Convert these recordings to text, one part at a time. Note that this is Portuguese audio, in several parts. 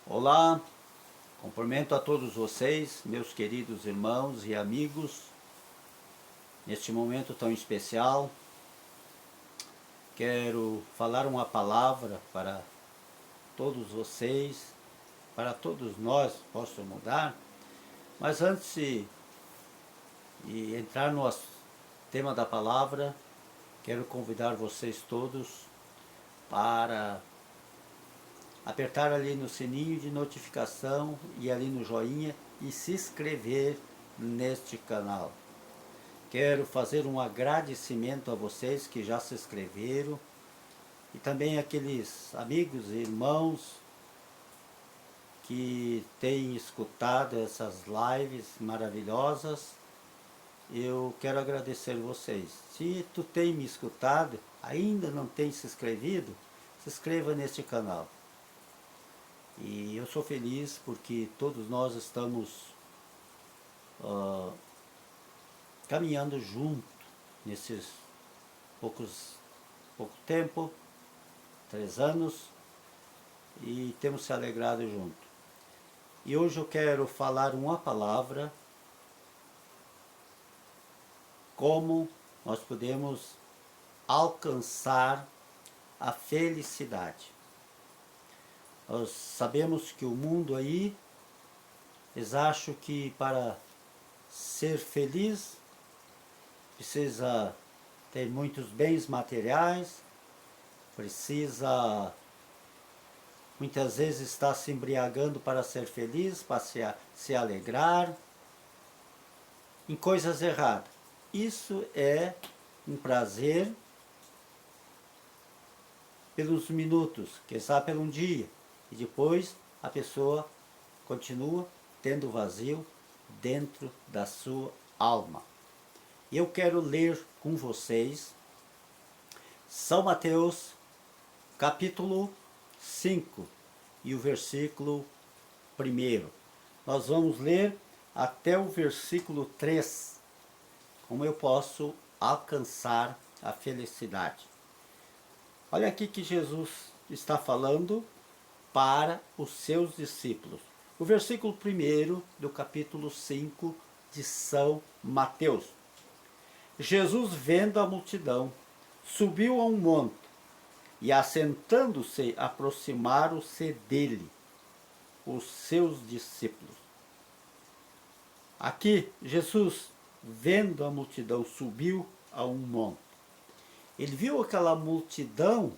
Olá, cumprimento a todos vocês, meus queridos irmãos e amigos, neste momento tão especial. Quero falar uma palavra para todos vocês, para todos nós, posso mudar, mas antes de entrar no tema da palavra, quero convidar vocês todos para apertar ali no sininho de notificação e ali no joinha e se inscrever neste canal. Quero fazer um agradecimento a vocês que já se inscreveram e também aqueles amigos e irmãos que têm escutado essas lives maravilhosas. Eu quero agradecer vocês. Se tu tem me escutado, ainda não tem se inscrevido, se inscreva neste canal. E eu sou feliz porque todos nós estamos caminhando junto nesses pouco tempo, 3 anos, e temos se alegrado junto. E hoje eu quero falar uma palavra, como nós podemos alcançar a felicidade. Nós sabemos que o mundo aí, eles acham que para ser feliz precisa ter muitos bens materiais, precisa muitas vezes estar se embriagando para ser feliz, para se alegrar, em coisas erradas. Isso é um prazer pelos minutos, quem sabe pelo um dia, e depois a pessoa continua tendo vazio dentro da sua alma. Eu quero ler com vocês São Mateus, capítulo 5 e o versículo 1. Nós vamos ler até o versículo 3. Como eu posso alcançar a felicidade? Olha aqui que Jesus está falando para os seus discípulos. O versículo 1 do capítulo 5 de São Mateus. Jesus, vendo a multidão, subiu a um monte e, assentando-se, aproximaram-se dele os seus discípulos. Aqui, Jesus, vendo a multidão, subiu a um monte. Ele viu aquela multidão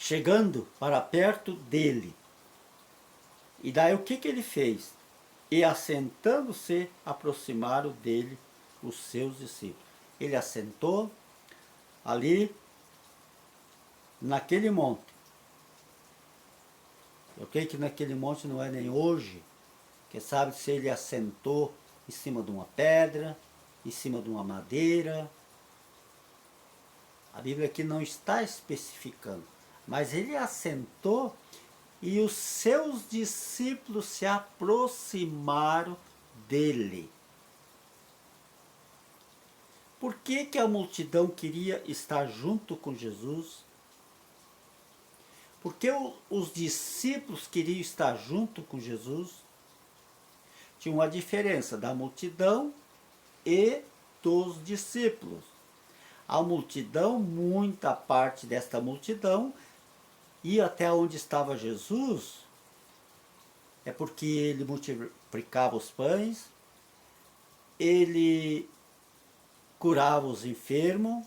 chegando para perto dele. E daí o que ele fez? E assentando-se, aproximaram dele os seus discípulos. Ele assentou ali naquele monte. Eu creio que naquele monte não é nem hoje. Quem sabe se ele assentou em cima de uma pedra, em cima de uma madeira. A Bíblia aqui não está especificando. Mas ele assentou e os seus discípulos se aproximaram dele. Por que a multidão queria estar junto com Jesus? Por que os discípulos queriam estar junto com Jesus? Tinha uma diferença da multidão e dos discípulos. A multidão, muita parte desta multidão, ia até onde estava Jesus, é porque ele multiplicava os pães, ele curava os enfermos,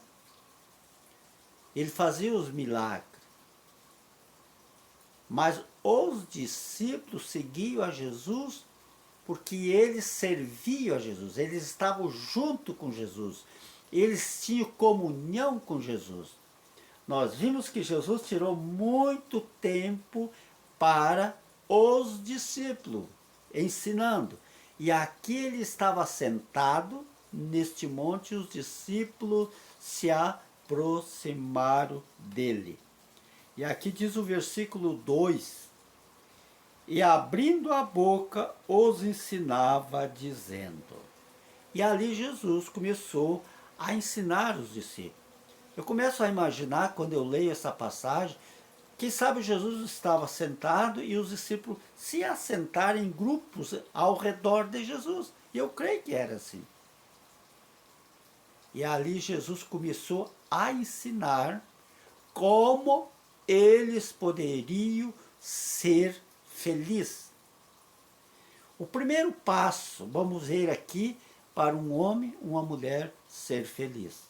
ele fazia os milagres. Mas os discípulos seguiam a Jesus porque eles serviam a Jesus, eles estavam junto com Jesus, eles tinham comunhão com Jesus. Nós vimos que Jesus tirou muito tempo para os discípulos, ensinando. E aqui ele estava sentado neste monte, os discípulos se aproximaram dele. E aqui diz o versículo 2: e abrindo a boca os ensinava, dizendo. E ali Jesus começou a ensinar os discípulos. Eu começo a imaginar, quando eu leio essa passagem, Quem sabe Jesus estava sentado e os discípulos se assentaram em grupos ao redor de Jesus. E eu creio que era assim. E ali Jesus começou a ensinar como eles poderiam ser felizes. O primeiro passo, vamos ver aqui, para um homem, uma mulher ser feliz.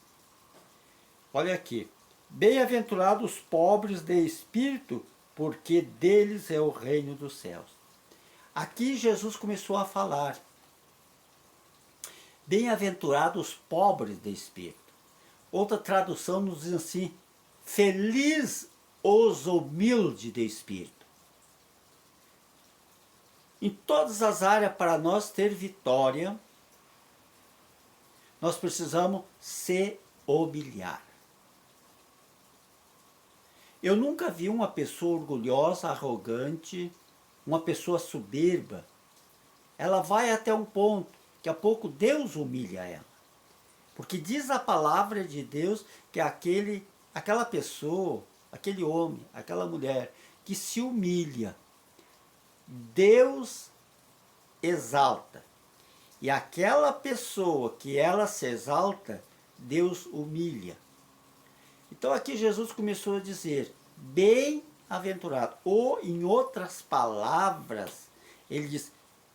Olha aqui. Bem-aventurados os pobres de espírito, porque deles é o reino dos céus. Aqui Jesus começou a falar. Bem-aventurados os pobres de espírito. Outra tradução nos diz assim, feliz os humildes de espírito. Em todas as áreas, para nós ter vitória, nós precisamos se humilhar. Eu nunca vi uma pessoa orgulhosa, arrogante, uma pessoa soberba. Ela vai até um ponto, que a pouco Deus humilha ela. Porque diz a palavra de Deus que aquela pessoa, aquele homem, aquela mulher que se humilha, Deus exalta. E aquela pessoa que ela se exalta, Deus humilha. Então aqui Jesus começou a dizer, bem-aventurado. Ou, em outras palavras, ele diz,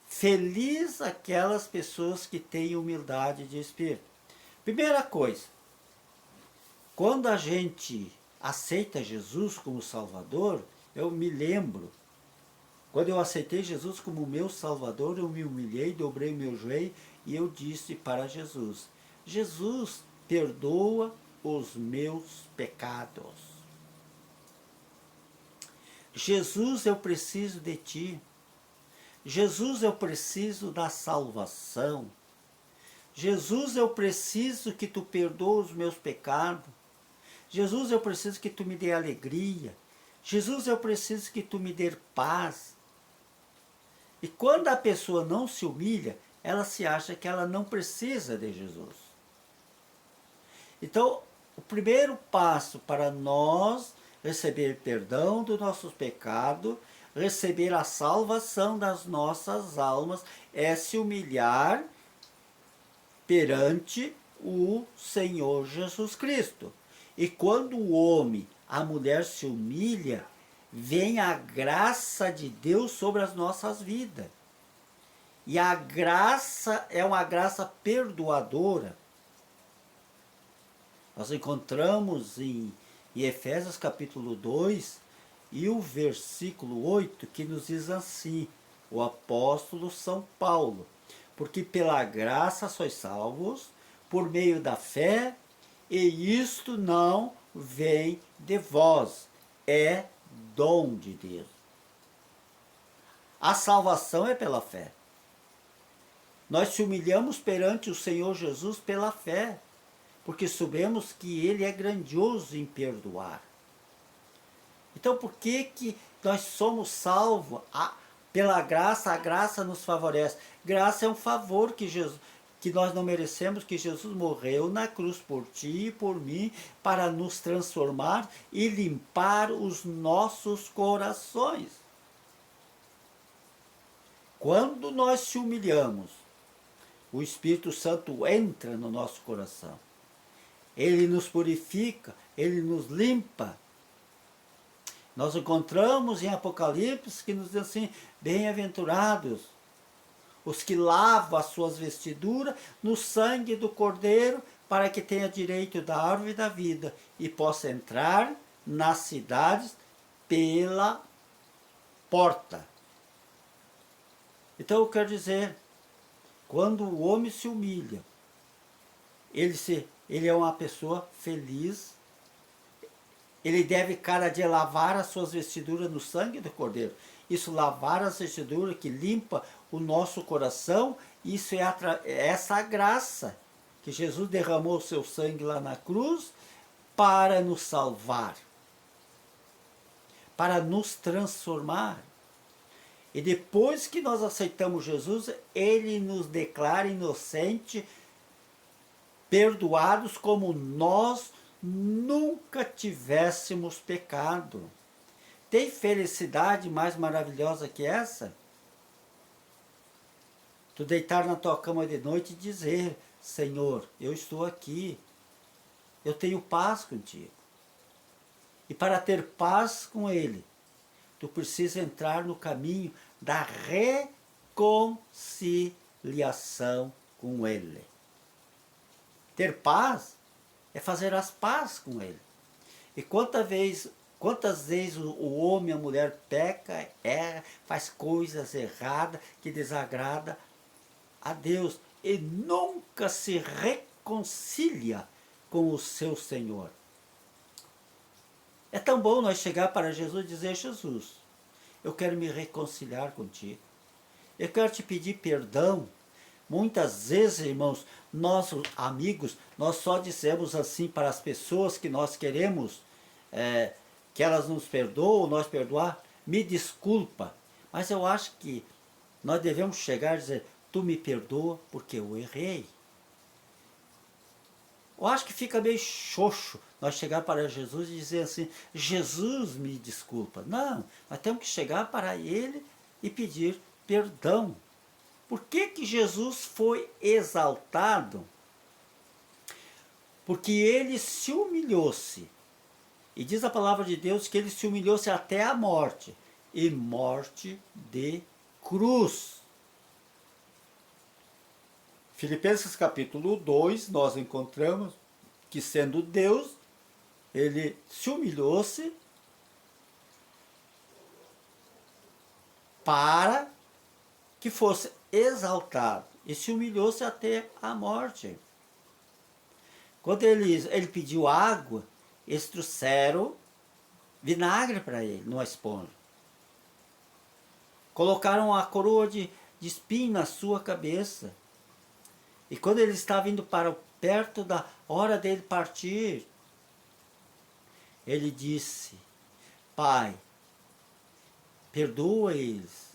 feliz aquelas pessoas que têm humildade de espírito. Primeira coisa, quando a gente aceita Jesus como Salvador, eu me lembro, quando eu aceitei Jesus como meu Salvador, eu me humilhei, dobrei o meu joelho e eu disse para Jesus, Jesus, perdoa os meus pecados. Jesus, eu preciso de ti. Jesus, eu preciso da salvação. Jesus, eu preciso que tu perdoes os meus pecados. Jesus, eu preciso que tu me dê alegria. Jesus, eu preciso que tu me dê paz. E quando a pessoa não se humilha, ela se acha que ela não precisa de Jesus. Então, o primeiro passo para nós receber perdão dos nossos pecados, receber a salvação das nossas almas, é se humilhar perante o Senhor Jesus Cristo. E quando o homem, a mulher se humilha, vem a graça de Deus sobre as nossas vidas. E a graça é uma graça perdoadora. Nós encontramos em Efésios capítulo 2 e o versículo 8 que nos diz assim, o apóstolo São Paulo, porque pela graça sois salvos, por meio da fé, e isto não vem de vós, é dom de Deus. A salvação é pela fé. Nós se humilhamos perante o Senhor Jesus pela fé, porque sabemos que Ele é grandioso em perdoar. Então, por que nós somos salvos? Pela graça, a graça nos favorece. Graça é um favor que nós não merecemos, que Jesus morreu na cruz por ti e por mim, para nos transformar e limpar os nossos corações. Quando nós se humilhamos, o Espírito Santo entra no nosso coração. Ele nos purifica, Ele nos limpa. Nós encontramos em Apocalipse que nos diz assim, bem-aventurados os que lavam as suas vestiduras no sangue do Cordeiro, para que tenha direito da árvore da vida e possa entrar nas cidades pela porta. Então eu quero dizer, quando o homem se humilha, ele é uma pessoa feliz, ele deve cada dia lavar as suas vestiduras no sangue do Cordeiro. Isso, lavar as vestiduras que limpa o nosso coração, isso é essa graça que Jesus derramou o seu sangue lá na cruz para nos salvar, para nos transformar. E depois que nós aceitamos Jesus, Ele nos declara inocente, perdoados como nós nunca tivéssemos pecado. tem felicidade mais maravilhosa que essa? Tu deitar na tua cama de noite e dizer, Senhor, eu estou aqui, eu tenho paz contigo. E para ter paz com Ele, tu precisa entrar no caminho da reconciliação com Ele. Ter paz é fazer as pazes com Ele. E quantas vezes o homem e a mulher peca, erra, faz coisas erradas que desagrada a Deus e nunca se reconcilia com o seu Senhor. É tão bom nós chegar para Jesus e dizer, Jesus, eu quero me reconciliar contigo. Eu quero te pedir perdão. Muitas vezes, irmãos, nossos amigos, nós só dizemos assim para as pessoas que nós queremos que elas nos perdoam, nós perdoar, me desculpa. Mas eu acho que nós devemos chegar e dizer, tu me perdoa porque eu errei. Eu acho que fica meio xoxo nós chegar para Jesus e dizer assim, Jesus me desculpa. Não, nós temos que chegar para Ele e pedir perdão. Por que Jesus foi exaltado? Porque Ele se humilhou-se. E diz a palavra de Deus que Ele se humilhou-se até a morte. E morte de cruz. Filipenses capítulo 2, nós encontramos que sendo Deus, Ele se humilhou-se para que fosse exaltado. E se humilhou-se até a morte. Quando ele pediu água, eles trouxeram vinagre para ele, numa esponja. Colocaram a coroa de espinho na sua cabeça. E quando ele estava indo para perto da hora dele partir, ele disse, Pai, perdoa eles,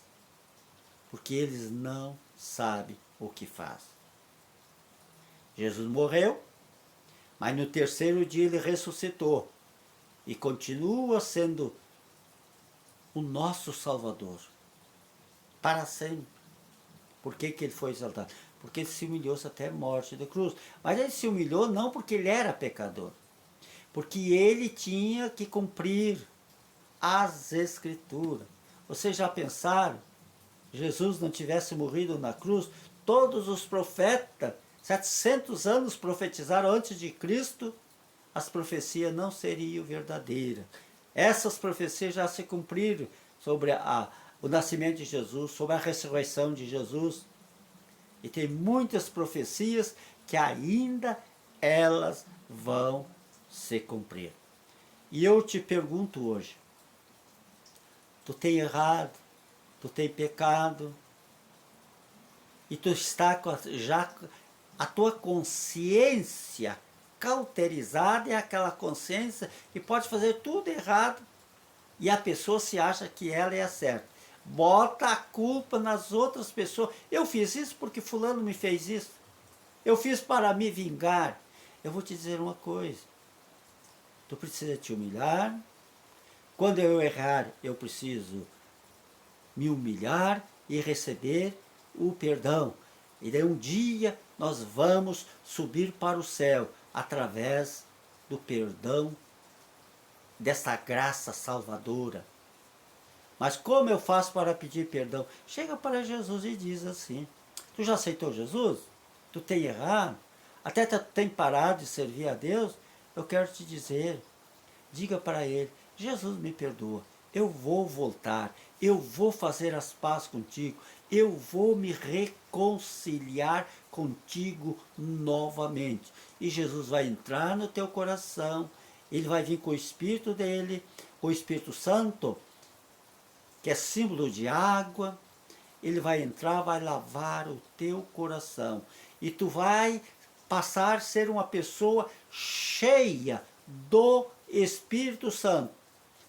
porque eles não sabem o que fazem. Jesus morreu, mas no terceiro dia ele ressuscitou e continua sendo o nosso Salvador para sempre. Por que ele foi exaltado? Porque ele se humilhou-se até a morte da cruz. Mas ele se humilhou não porque ele era pecador, porque ele tinha que cumprir as Escrituras. Vocês já pensaram? Jesus não tivesse morrido na cruz, todos os profetas, 700 anos profetizaram antes de Cristo, as profecias não seriam verdadeiras. Essas profecias já se cumpriram sobre o nascimento de Jesus, sobre a ressurreição de Jesus. E tem muitas profecias que ainda elas vão se cumprir. E eu te pergunto hoje, tu tem errado, tu tem pecado, e tu está já a tua consciência cauterizada, é aquela consciência que pode fazer tudo errado, e a pessoa se acha que ela é a certa. Bota a culpa nas outras pessoas. Eu fiz isso porque fulano me fez isso. Eu fiz para me vingar. Eu vou te dizer uma coisa. Tu precisa te humilhar. Quando eu errar, eu preciso me humilhar e receber o perdão. E daí um dia nós vamos subir para o céu através do perdão dessa graça salvadora. Mas como eu faço para pedir perdão? Chega para Jesus e diz assim, tu já aceitou Jesus? Tu tem errado? Até tu tem parado de servir a Deus? Eu quero te dizer, diga para Ele, Jesus me perdoa, eu vou voltar, eu vou fazer as pazes contigo, eu vou me reconciliar contigo novamente. E Jesus vai entrar no teu coração, Ele vai vir com o Espírito dEle, o Espírito Santo, que é símbolo de água, ele vai entrar, vai lavar o teu coração. E tu vai passar a ser uma pessoa cheia do Espírito Santo.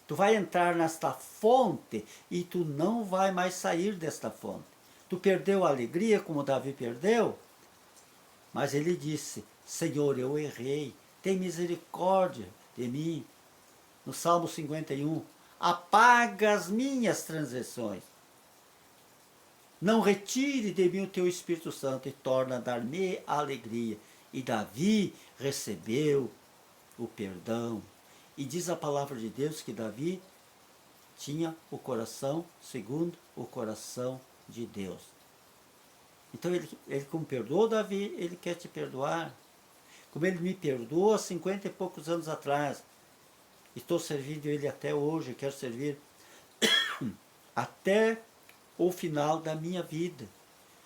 Tu vai entrar nesta fonte e tu não vai mais sair desta fonte. Tu perdeu a alegria como Davi perdeu? Mas ele disse, Senhor, eu errei, tem misericórdia de mim. No Salmo 51, apaga as minhas transgressões. Não retire de mim o teu Espírito Santo e torna a dar-me alegria. E Davi recebeu o perdão. E diz a palavra de Deus que Davi tinha o coração segundo o coração de Deus. Então ele como perdoou Davi, ele quer te perdoar. Como ele me perdoou há 50 e poucos anos atrás. Estou servindo ele até hoje, quero servir até o final da minha vida.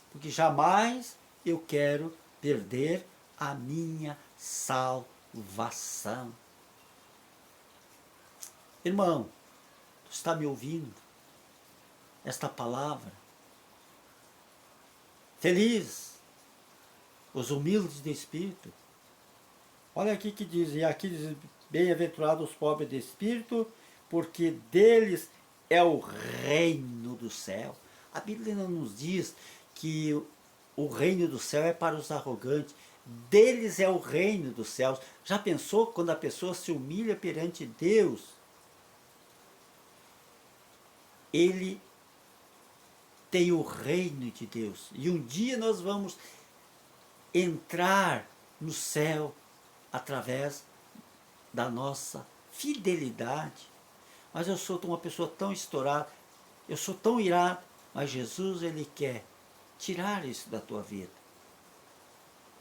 Porque jamais eu quero perder a minha salvação. Irmão, tu está me ouvindo? Esta palavra? Feliz os humildes de espírito. Olha aqui que diz, e aqui diz, bem-aventurados os pobres de espírito, porque deles é o reino do céu. A Bíblia não nos diz que o reino do céu é para os arrogantes. Deles é o reino dos céus. Já pensou quando a pessoa se humilha perante Deus? Ele tem o reino de Deus. E um dia nós vamos entrar no céu através da nossa fidelidade. Mas eu sou uma pessoa tão estourada, eu sou tão irado, mas Jesus, ele quer tirar isso da tua vida.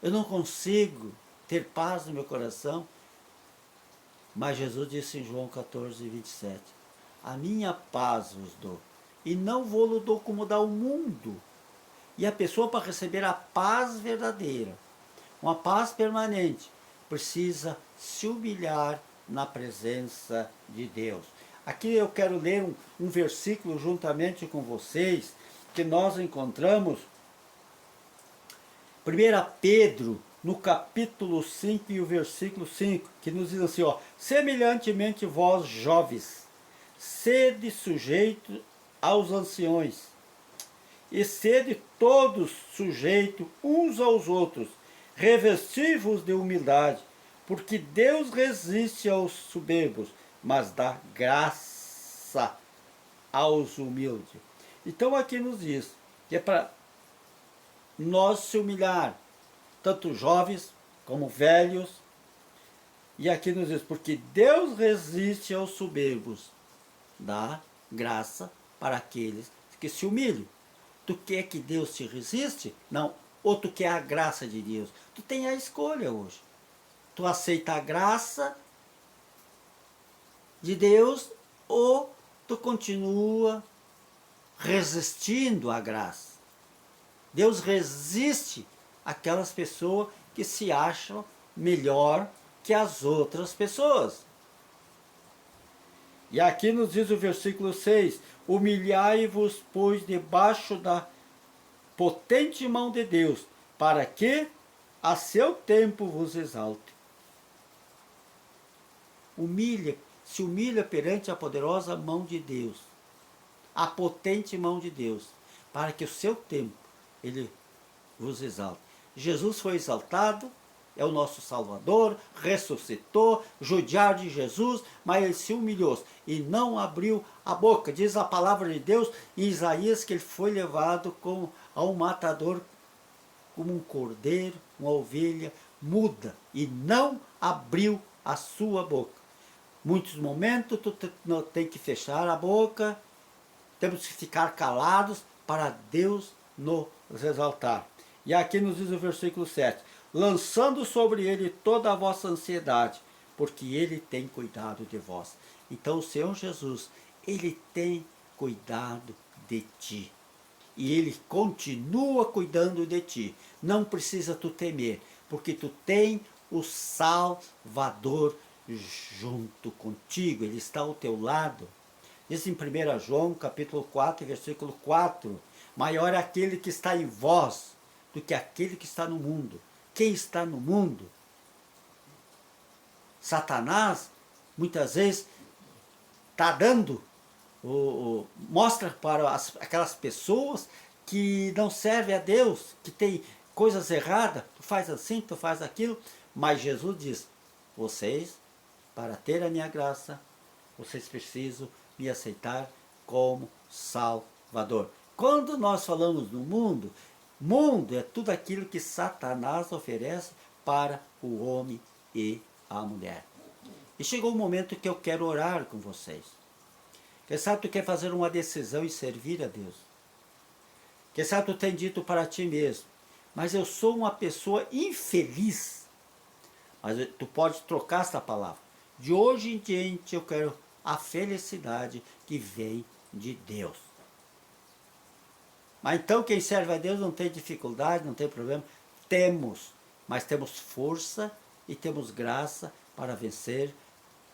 Eu não consigo ter paz no meu coração, mas Jesus disse em João 14, 27, a minha paz vos dou, e não vou-lo dou como dá o mundo. E a pessoa, para receber a paz verdadeira, uma paz permanente, precisa se humilhar na presença de Deus. Aqui eu quero ler um versículo juntamente com vocês, que nós encontramos 1 Pedro, no capítulo 5 e o versículo 5, que nos diz assim, ó, semelhantemente vós, jovens, sede sujeitos aos anciões, e sede todos sujeitos uns aos outros, revesti-vos de humildade, porque Deus resiste aos soberbos, mas dá graça aos humildes. Então aqui nos diz que é para nós se humilhar, tanto jovens como velhos, e aqui nos diz, porque Deus resiste aos soberbos, dá graça para aqueles que se humilham. Tu quer que Deus te resiste? Não. Ou tu quer a graça de Deus? Tu tem a escolha hoje. Tu aceita a graça de Deus ou tu continua resistindo à graça. Deus resiste àquelas pessoas que se acham melhor que as outras pessoas. E aqui nos diz o versículo 6, humilhai-vos, pois, debaixo da potente mão de Deus, para que a seu tempo vos exalte. Se humilha perante a poderosa mão de Deus, a potente mão de Deus, para que o seu tempo ele vos exalte. Jesus foi exaltado, é o nosso Salvador, ressuscitou, judiaram de Jesus, mas ele se humilhou e não abriu a boca. Diz a palavra de Deus em Isaías que ele foi levado a um matador como um cordeiro, uma ovelha muda, e não abriu a sua boca. Muitos momentos tu tem que fechar a boca, temos que ficar calados para Deus nos exaltar. E aqui nos diz o versículo 7, lançando sobre ele toda a vossa ansiedade, porque ele tem cuidado de vós. Então o Senhor Jesus, ele tem cuidado de ti. E ele continua cuidando de ti. Não precisa tu temer, porque tu tem o Salvador junto contigo. Ele está ao teu lado. Diz em 1 João, capítulo 4, versículo 4, maior é aquele que está em vós do que aquele que está no mundo. Quem está no mundo? Satanás, muitas vezes, está dando, mostra para aquelas pessoas que não servem a Deus, que tem coisas erradas, tu faz assim, tu faz aquilo, mas Jesus diz, vocês, para ter a minha graça, vocês precisam me aceitar como Salvador. Quando nós falamos no mundo, mundo é tudo aquilo que Satanás oferece para o homem e a mulher. E chegou o momento que eu quero orar com vocês. Quem sabe tu quer fazer uma decisão e servir a Deus. Quem sabe tu tem dito para ti mesmo, mas eu sou uma pessoa infeliz. Mas tu pode trocar essa palavra. De hoje em diante eu quero a felicidade que vem de Deus. Mas então quem serve a Deus não tem dificuldade, não tem problema. Temos, mas temos força e temos graça para vencer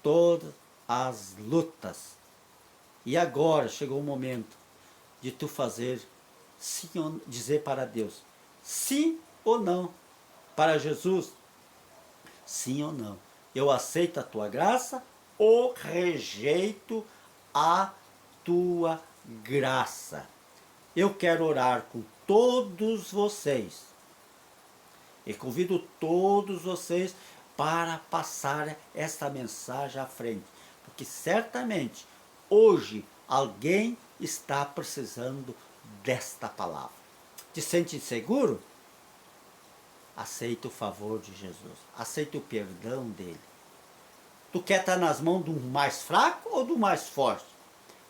todas as lutas. E agora chegou o momento de tu fazer sim ou, dizer para Deus sim ou não. Para Jesus, sim ou não. Eu aceito a tua graça ou rejeito a tua graça. Eu quero orar com todos vocês. E convido todos vocês para passar esta mensagem à frente. Porque certamente hoje alguém está precisando desta palavra. Te sente inseguro? Aceita o favor de Jesus. Aceita o perdão dele. Tu quer estar nas mãos do mais fraco ou do mais forte?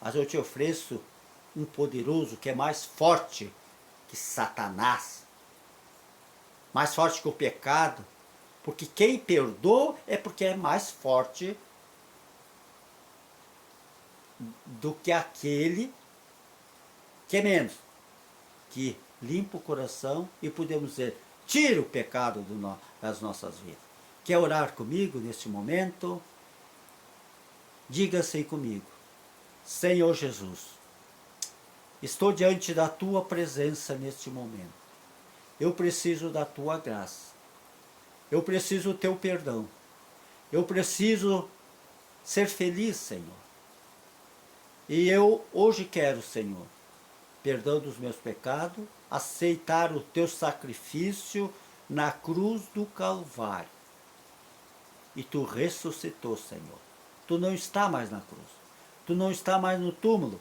Mas eu te ofereço um poderoso que é mais forte que Satanás. Mais forte que o pecado. Porque quem perdoa é porque é mais forte do que aquele que é menos. Que limpa o coração e podemos dizer, tira o pecado das nossas vidas. Quer orar comigo neste momento? Diga assim comigo. Senhor Jesus, estou diante da tua presença neste momento. Eu preciso da tua graça. Eu preciso do teu perdão. Eu preciso ser feliz, Senhor. E eu hoje quero, Senhor, perdão dos meus pecados, aceitar o teu sacrifício na cruz do Calvário. E tu ressuscitou, Senhor. Tu não está mais na cruz. Tu não está mais no túmulo,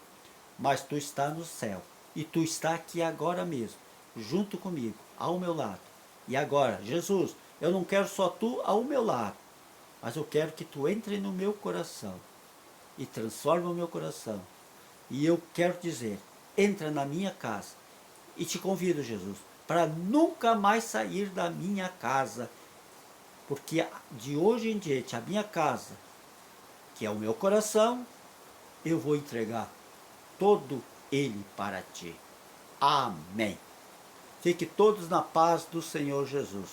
mas tu está no céu. E tu está aqui agora mesmo, junto comigo, ao meu lado. E agora, Jesus, eu não quero só tu ao meu lado, mas eu quero que tu entre no meu coração e transforme o meu coração. E eu quero dizer, entra na minha casa. E te convido, Jesus, para nunca mais sair da minha casa. Porque de hoje em diante, a minha casa, que é o meu coração, eu vou entregar todo ele para ti. Amém. Fique todos na paz do Senhor Jesus.